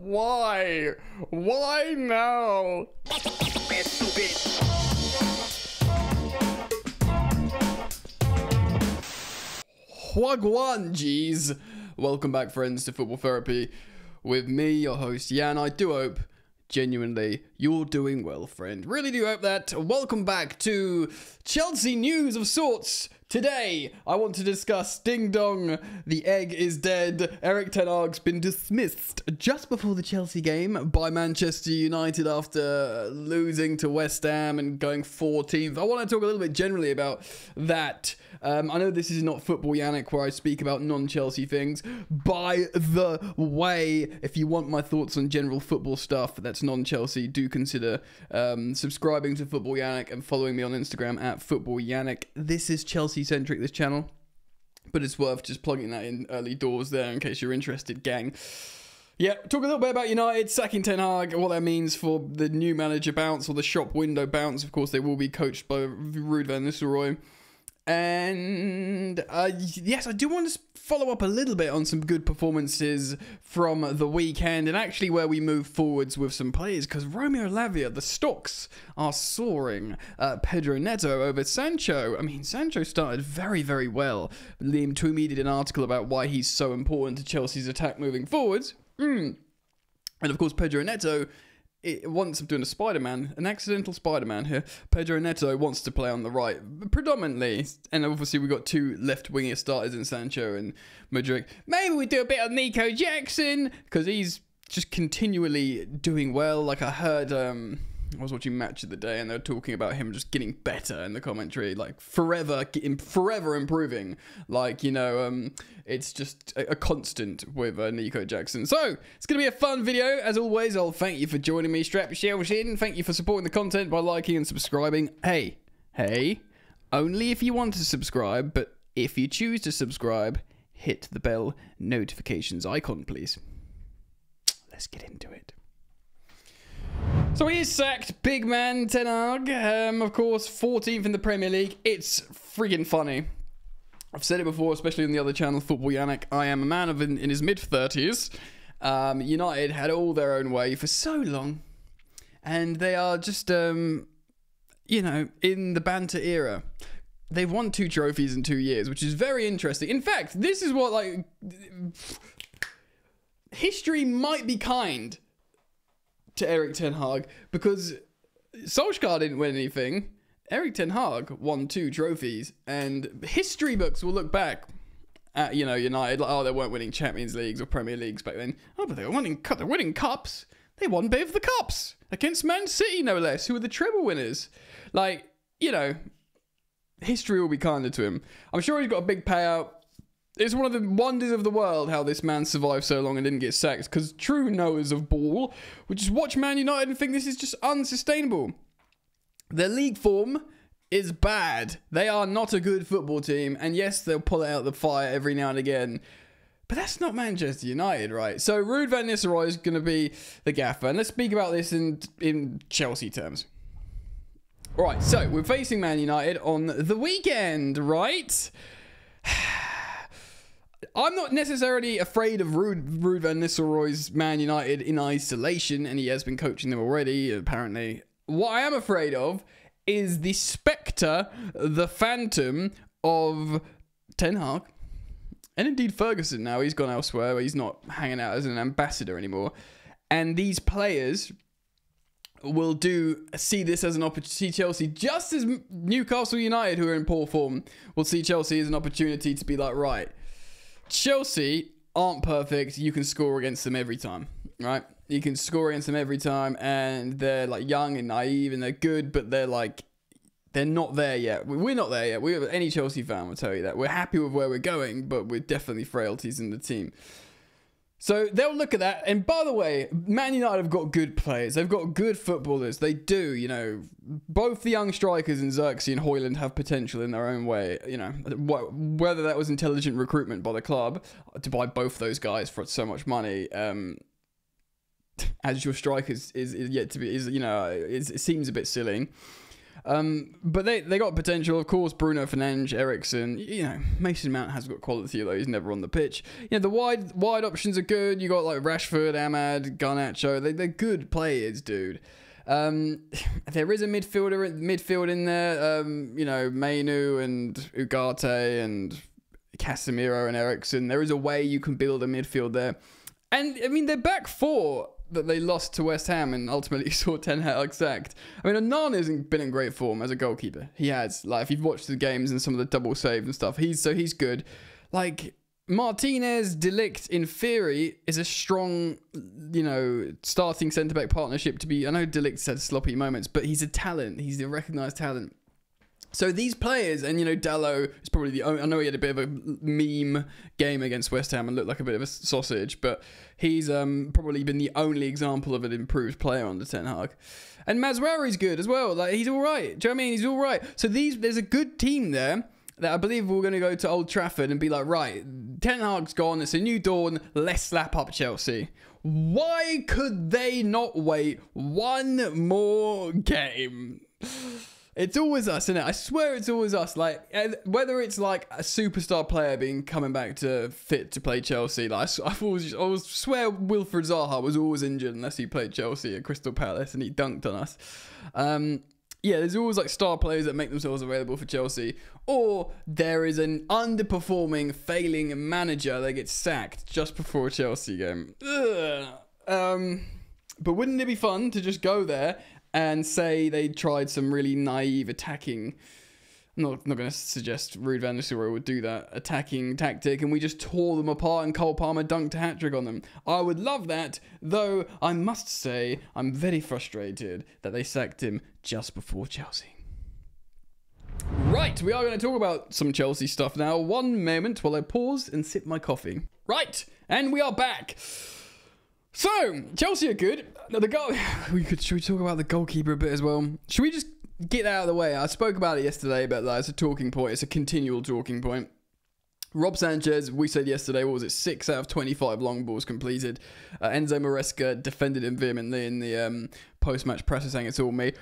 Why? Why now? Wagwan, jeez. Welcome back, friends, to Football Therapy with me, your host, Jan. I do hope, genuinely, you're doing well, friend. Really do hope that. Welcome back to Chelsea news of sorts. Today, I want to discuss Ding Dong, the egg is dead. Erik ten Hag's been dismissed just before the Chelsea game by Manchester United after losing to West Ham and going 14th. I want to talk a little bit generally about that. I know this is not Football Yannick where I speak about non-Chelsea things. By the way, if you want my thoughts on general football stuff that's non-Chelsea, do consider subscribing to Football Yannick and following me on Instagram at Football Yannick. This is Chelsea-centric, this channel, but it's worth just plugging that in early doors there in case you're interested, gang. Yeah, talk a little bit about United sacking Ten Hag, what that means for the new manager bounce or the shop window bounce. Of course, they will be coached by Ruud van Nistelrooy. And yes, I do want to follow up a little bit on some good performances from the weekend and actually where we move forwards with some players, because Romeo Lavia, the stocks are soaring. Pedro Neto over Sancho. I mean, Sancho started very, very well. Liam Twomey did an article about why he's so important to Chelsea's attack moving forwards. And of course, Pedro Neto, I'm doing a Spider-Man, an accidental Spider-Man here. Pedro Neto wants to play on the right, predominantly. And obviously we've got two left-winger starters in Sancho and Mudryk. Maybe we do a bit of Nico Jackson, because he's just continually doing well. Like I heard, I was watching Match of the Day and they were talking about him just getting better in the commentary, like forever improving. Like, you know, it's just a constant with Nico Jackson. So it's going to be a fun video. As always, I'll thank you for joining me. Strap yourselves in. Thank you for supporting the content by liking and subscribing. Hey, only if you want to subscribe, but if you choose to subscribe, hit the bell notifications icon, please. Let's get into it. So he is sacked, big man Ten Hag. Of course, 14th in the Premier League. It's friggin' funny. I've said it before, especially on the other channel, Football Yannick. I am a man in his mid-30s. United had all their own way for so long. And they are just, you know, in the banter era. They've won 2 trophies in 2 years, which is very interesting. In fact, this is what, like, history might be kind to Erik ten Hag, because Solskjaer didn't win anything. Erik ten Hag won 2 trophies, and history books will look back at, you know, United like, oh, they weren't winning Champions Leagues or Premier Leagues back then. Oh, but they're winning cups. They won both of the cups against Man City, no less, who were the treble winners. Like, you know, history will be kinder to him. I'm sure he's got a big payout. It's one of the wonders of the world how this man survived so long and didn't get sacked, because true knowers of ball would just watch Man United and think this is just unsustainable. Their league form is bad. They are not a good football team, and yes, they'll pull out the fire every now and again, but that's not Manchester United, right? So Ruud van Nistelrooy is going to be the gaffer, and let's speak about this in Chelsea terms. All right, so we're facing Man United on the weekend, right? I'm not necessarily afraid of Ruud van Nistelrooy's Man United in isolation, and he has been coaching them already, apparently. What I am afraid of is the spectre, the phantom of Ten Hag, and indeed Ferguson now. He's gone elsewhere, where he's not hanging out as an ambassador anymore. And these players will see this as an opportunity, see Chelsea, just as Newcastle United, who are in poor form, will see Chelsea as an opportunity to be like, right, Chelsea aren't perfect. You can score against them every time, right? You can score against them every time, and they're like young and naive, and they're good, but they're not there yet. We're not there yet. Any Chelsea fan will tell you that. We're happy with where we're going, but we're definitely frailties in the team. So they'll look at that. And by the way, Man United have got good players. They've got good footballers. They do, you know. Both the young strikers in Xerxes and Højlund have potential in their own way. You know, whether that was intelligent recruitment by the club to buy both those guys for so much money, as your strikers is yet to be, you know, it seems a bit silly. But they got potential, of course. Bruno Fernandes, Eriksen, Mason Mount has got quality, although he's never on the pitch. The wide options are good. You got like Rashford, Ahmad, Garnacho. They're good players, dude. There is a midfield in there. Mainu and Ugarte and Casemiro and Eriksen. There is a way you can build a midfield there. And I mean, their back four that they lost to West Ham and ultimately saw Ten Hag sacked. I mean, Onana hasn't been in great form as a goalkeeper. He has. Like, if you've watched the games and some of the double saves and stuff, he's good. Like, Martinez, De Ligt, in theory, is a strong, starting centre-back partnership to be... I know De Ligt's had sloppy moments, but he's a talent. He's a recognised talent. So these players, and Dalot is probably the only... I know he had a bit of a meme game against West Ham and looked like a bit of a sausage, but he's probably been the only example of an improved player under Ten Hag. And Mazraoui's good as well. Like, he's all right. Do you know what I mean? He's all right. So there's a good team there that I believe we're going to go to Old Trafford and be like, right, Ten Hag's gone. It's a new dawn. Let's slap up Chelsea. Why could they not wait one more game? It's always us, isn't it? I swear it's always us. Like, whether it's like a superstar player coming back to fit to play Chelsea. Like, I always swear Wilfried Zaha was always injured unless he played Chelsea at Crystal Palace and he dunked on us. There's always like star players that make themselves available for Chelsea. Or there is an underperforming, failing manager that gets sacked just before a Chelsea game. But wouldn't it be fun to just go there and say they tried some really naive attacking... I'm not going to suggest Ruud van Nistelrooy would do that attacking tactic, and we just tore them apart and Cole Palmer dunked a hat-trick on them. I would love that, though I must say I'm very frustrated that they sacked him just before Chelsea. Right, we are going to talk about some Chelsea stuff now. One moment while I pause and sip my coffee. Right, and we are back. So, Chelsea are good. Should we talk about the goalkeeper a bit as well? Should we just get that out of the way? I spoke about it yesterday, but it's a talking point. It's a continual talking point. Rob Sanchez, we said yesterday, what was it? 6 out of 25 long balls completed. Enzo Maresca defended him vehemently in the post-match presser saying it's all me.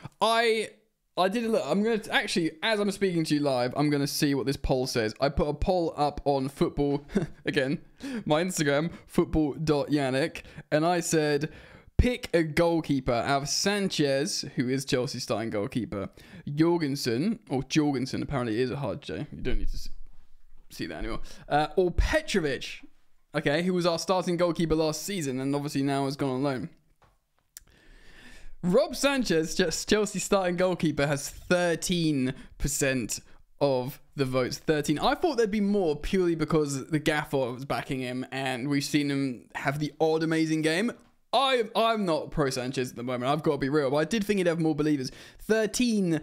I did a look. I'm going to actually, as I'm speaking to you live, I'm going to see what this poll says. I put a poll up on football, again, my Instagram, football.yannick, and I said, pick a goalkeeper out of Sanchez, who is Chelsea's starting goalkeeper, Jorgensen apparently is a hard J. You don't need to see that anymore. Or Petrovic, okay, who was our starting goalkeeper last season and obviously now has gone on loan. Rob Sanchez, Chelsea's starting goalkeeper, has 13% of the votes. 13. I thought there'd be more purely because the gaffer was backing him and we've seen him have the odd amazing game. I'm not pro Sanchez at the moment. I've got to be real, but I did think he'd have more believers. 13%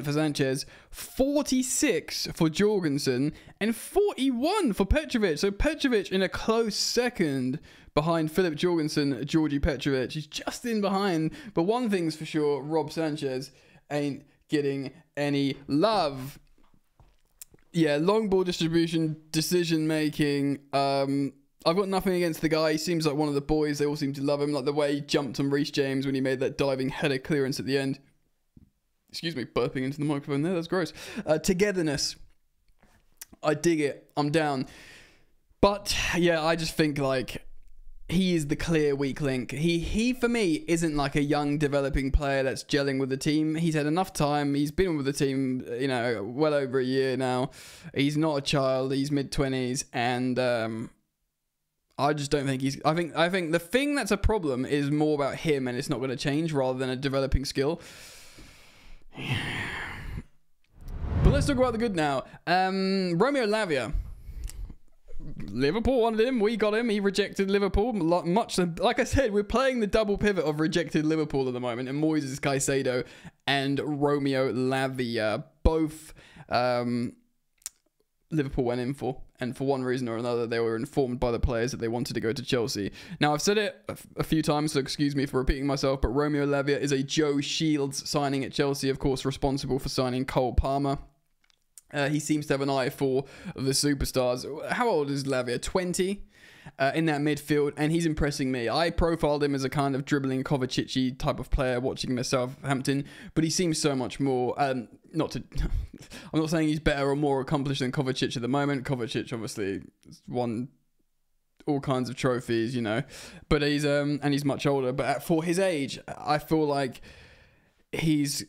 for Sanchez, 46 for Jorgensen, and 41 for Petrovic. So Petrovic in a close second behind Philip Jorgensen, Georgie Petrovic. He's just in behind. But one thing's for sure, Rob Sanchez ain't getting any love. Yeah, long ball distribution, decision making. I've got nothing against the guy. He seems like one of the boys. They all seem to love him. Like the way he jumped on Reece James when he made that diving header clearance at the end. Excuse me, burping into the microphone there. That's gross. Togetherness. I dig it. I'm down. But, yeah, I just think, like, he is the clear weak link. He for me, isn't like a young developing player that's gelling with the team. He's had enough time. He's been with the team, well over a year now. He's not a child. He's mid-20s. And I just don't think he's... I think the thing that's a problem is more about him and it's not going to change rather than a developing skill. But let's talk about the good now. Romeo Lavia. Liverpool wanted him. We got him. He rejected Liverpool. Much like I said, we're playing the double pivot of rejected Liverpool at the moment. And Moises Caicedo and Romeo Lavia. Both Liverpool went in for. And for one reason or another, they were informed by the players that they wanted to go to Chelsea. Now, I've said it a few times, so excuse me for repeating myself, but Romeo Lavia is a Joe Shields signing at Chelsea, of course, responsible for signing Cole Palmer. He seems to have an eye for the superstars. How old is Lavia? 20? in that midfield, and he's impressing me. I profiled him as a kind of dribbling Kovacic type of player watching him at Southampton, but he seems so much more. I'm not saying he's better or more accomplished than Kovacic at the moment. Kovacic obviously won all kinds of trophies, but he's much older. But for his age, I feel like he's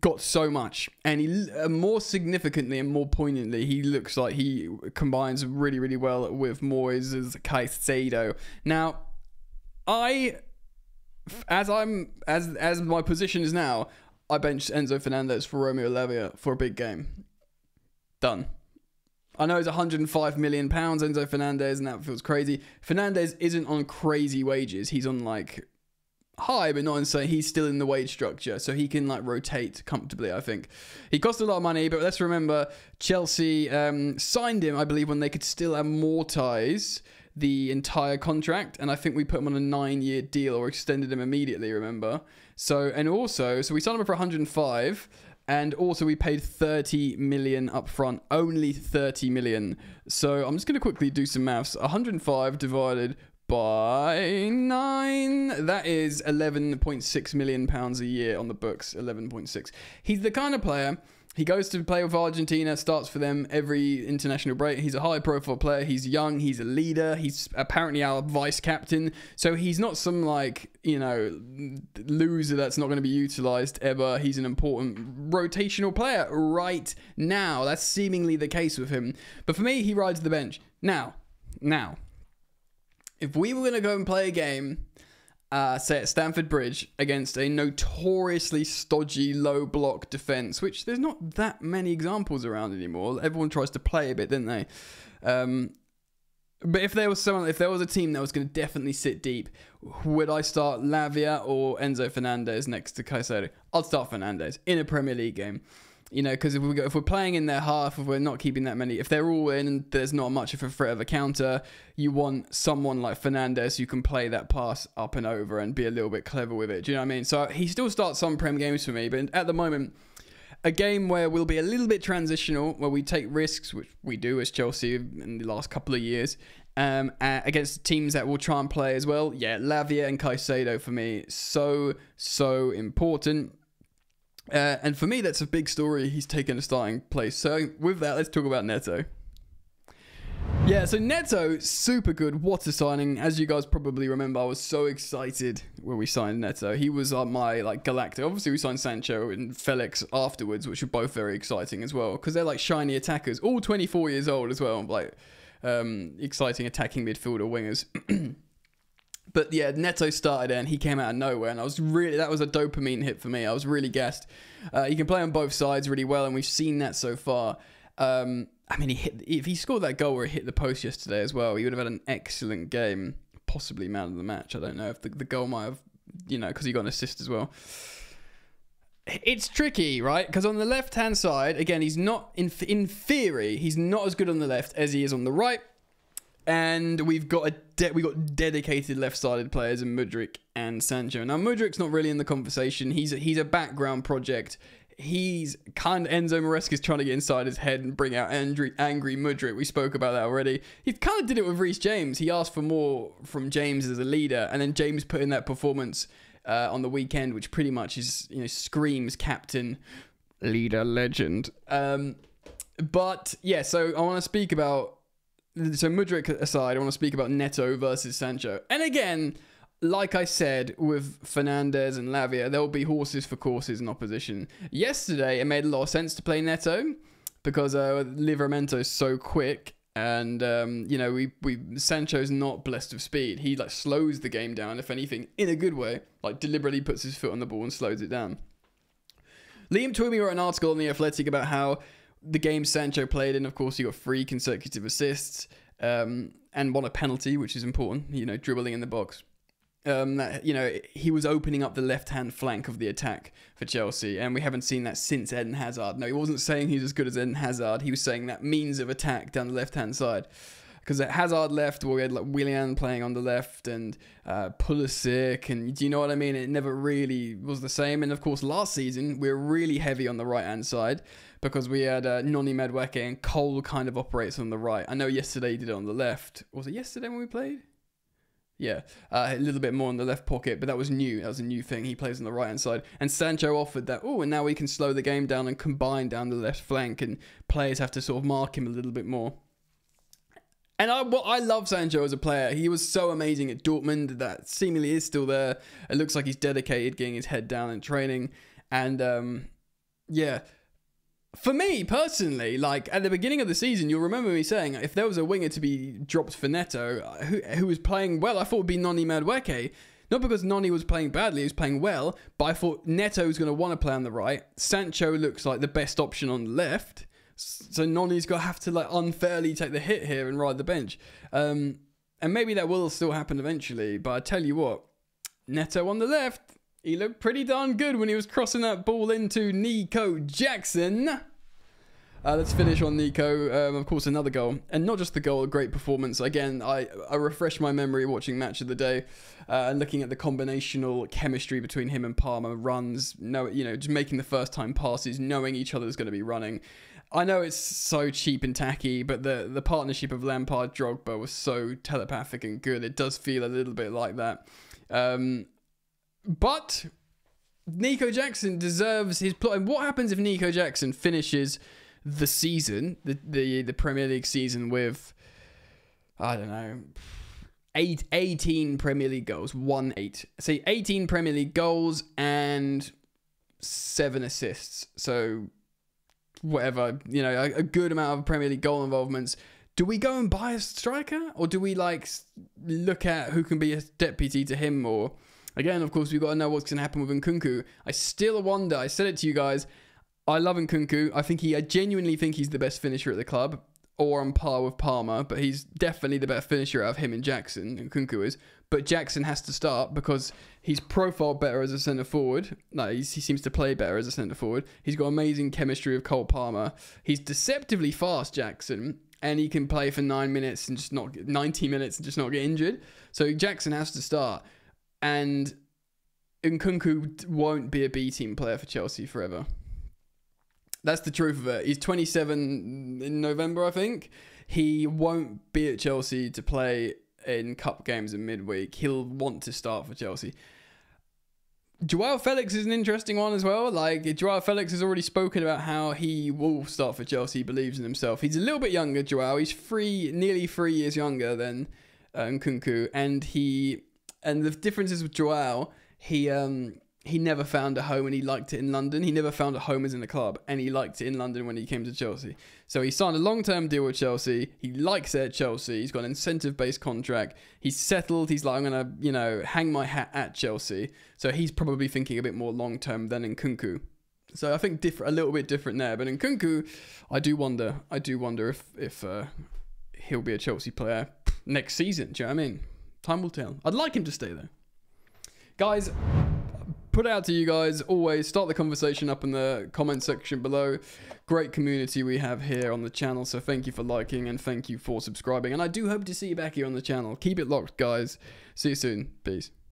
got so much, and he more significantly and more poignantly, he looks like he combines really, really well with Moyes' Caicedo. Now, as my position is now, I benched Enzo Fernandez for Romeo Lavia for a big game. Done. I know it's £105 million, Enzo Fernandez, and that feels crazy. Fernandez isn't on crazy wages. He's on like high, but not insane. He's still in the wage structure, so he can like rotate comfortably, I think. He cost a lot of money, but let's remember Chelsea signed him, I believe, when they could still amortize the entire contract, and I think we put him on a 9-year deal or extended him immediately, remember? So we signed him for 105, and also we paid 30 million up front, only 30 million. So I'm just going to quickly do some maths. 105 divided by 9, that is 11.6 million pounds a year on the books. 11.6. He's the kind of player, he goes to play with Argentina, starts for them every international break. He's a high profile player, he's young, he's a leader, he's apparently our vice captain, so he's not some like, loser that's not going to be utilized ever. He's an important rotational player right now. That's seemingly the case with him, but for me, he rides the bench. Now, if we were going to go and play a game, say at Stamford Bridge, against a notoriously stodgy low block defence, which there's not that many examples around anymore. Everyone tries to play a bit, don't they? But if there was a team that was going to definitely sit deep, would I start Lavia or Enzo Fernandez next to Caicedo? I'd start Fernandez in a Premier League game. Because if we're playing in their half, if we're not keeping that many, if they're all in and there's not much of a threat of a counter, you want someone like Fernandez who can play that pass up and over and be a little bit clever with it. Do you know what I mean? So he still starts some Prem games for me, but at the moment, a game where we'll be a little bit transitional, where we take risks, which we do as Chelsea in the last couple of years, against teams that will try and play as well. Yeah, Lavia and Caicedo for me, so important. And for me, that's a big story. He's taken a starting place. So with that, let's talk about Neto. Yeah, so Neto, super good. What a signing. As you guys probably remember, I was so excited when we signed Neto. He was my Galactic. Obviously, we signed Sancho and Felix afterwards, which were both very exciting as well, because they're like shiny attackers, all 24 years old as well. Like exciting attacking midfielder wingers. But yeah, Neto started and he came out of nowhere, and that was a dopamine hit for me. I was really gassed. He can play on both sides really well, and we've seen that so far. If he scored that goal where he hit the post yesterday as well, he would have had an excellent game, possibly man of the match. I don't know if the goal might have, because he got an assist as well. It's tricky, right? Because on the left-hand side, again, he's not, in theory, he's not as good on the left as he is on the right. And we've got dedicated left-sided players in Mudryk and Sancho. Now, Mudryk's not really in the conversation. He's a background project. He's kind of Enzo Maresca's trying to get inside his head and bring out angry Mudryk. We spoke about that already. He kind of did it with Reece James. He asked for more from James as a leader, and then James put in that performance on the weekend, which pretty much is screams captain, leader, legend. But yeah, so I want to speak about. So Mudryk aside, I want to speak about Neto versus Sancho. And again, like I said, with Fernandez and Lavia, there will be horses for courses in opposition. Yesterday, it made a lot of sense to play Neto because Livramento is so quick. And, Sancho's not blessed with speed. He slows the game down, if anything, in a good way. Deliberately puts his foot on the ball and slows it down. Liam Twomey wrote an article on The Athletic about how the game Sancho played in, of course, he got 3 consecutive assists and won a penalty, which is important, dribbling in the box. He was opening up the left-hand flank of the attack for Chelsea, and we haven't seen that since Eden Hazard. No, he wasn't saying he's as good as Eden Hazard. He was saying that means of attack down the left-hand side. Because at Hazard left, we had Willian playing on the left and Pulisic, and do you know what I mean? It never really was the same. And of course, last season, we were really heavy on the right-hand side. because we had Noni Madueke and Cole kind of operates on the right. I know yesterday he did it on the left. Was it yesterday when we played? Yeah, a little bit more on the left pocket, but that was new. That was a new thing. He plays on the right-hand side. And Sancho offered that, oh, and now we can slow the game down and combine down the left flank, and players have to sort of mark him a little bit more. And I love Sancho as a player. He was so amazing at Dortmund. That seemingly is still there. It looks like he's dedicated, getting his head down in training. And, yeah... For me, personally, like, at the beginning of the season, you'll remember me saying, if there was a winger to be dropped for Neto, who was playing well, I thought it would be Noni Madueke. Not because Noni was playing badly, he was playing well, but I thought Neto was going to want to play on the right. Sancho looks like the best option on the left. So Noni's going to have to, like, unfairly take the hit here and ride the bench. And maybe that will still happen eventually, but I tell you what, Neto on the left... He looked pretty darn good when he was crossing that ball into Nico Jackson. Let's finish on Nico. Of course, another goal. And not just the goal, a great performance. Again, I refreshed my memory watching Match of the Day and looking at the combinational chemistry between him and Palmer. Runs, just making the first time passes, knowing each other's going to be running. I know it's so cheap and tacky, but the partnership of Lampard-Drogba was so telepathic and good. It does feel a little bit like that. But Nico Jackson deserves his plot. And what happens if Nico Jackson finishes the season, the Premier League season, with, I don't know, 18 Premier League goals, 1-8. Say 18 Premier League goals and 7 assists. So whatever, a good amount of Premier League goal involvements. Do we go and buy a striker, or do we look at who can be a deputy to him? Or again, of course, we've got to know what's going to happen with Nkunku. I still wonder. I said it to you guys. I love Nkunku. I genuinely think he's the best finisher at the club, or on par with Palmer. But he's definitely the best finisher out of him and Jackson. Nkunku is. But Jackson has to start because he's profiled better as a centre forward. No, he seems to play better as a centre forward. He's got amazing chemistry with Cole Palmer. He's deceptively fast, Jackson. And he can play for 90 minutes and just not get injured. So Jackson has to start. And Nkunku won't be a B-team player for Chelsea forever. That's the truth of it. He's 27 in November, I think. He won't be at Chelsea to play in cup games in midweek. He'll want to start for Chelsea. Joao Felix is an interesting one as well. Joao Felix has already spoken about how he will start for Chelsea. He believes in himself. He's a little bit younger, Joao. He's nearly 3 years younger than Nkunku. And the difference is with Joao, he never found a home and he liked it in London. He never found a home as in the club, and he liked it in London when he came to Chelsea. So he signed a long-term deal with Chelsea. He likes it at Chelsea. He's got an incentive-based contract. He's settled. He's like, I'm going to, hang my hat at Chelsea. So he's probably thinking a bit more long-term than Nkunku. So I think a little bit different there. But Nkunku, I do wonder if he'll be a Chelsea player next season. Do you know what I mean? Time will tell. I'd like him to stay there. Guys, put it out to you guys. Always start the conversation up in the comment section below. Great community we have here on the channel. So thank you for liking and thank you for subscribing. And I do hope to see you back here on the channel. Keep it locked, guys. See you soon. Peace.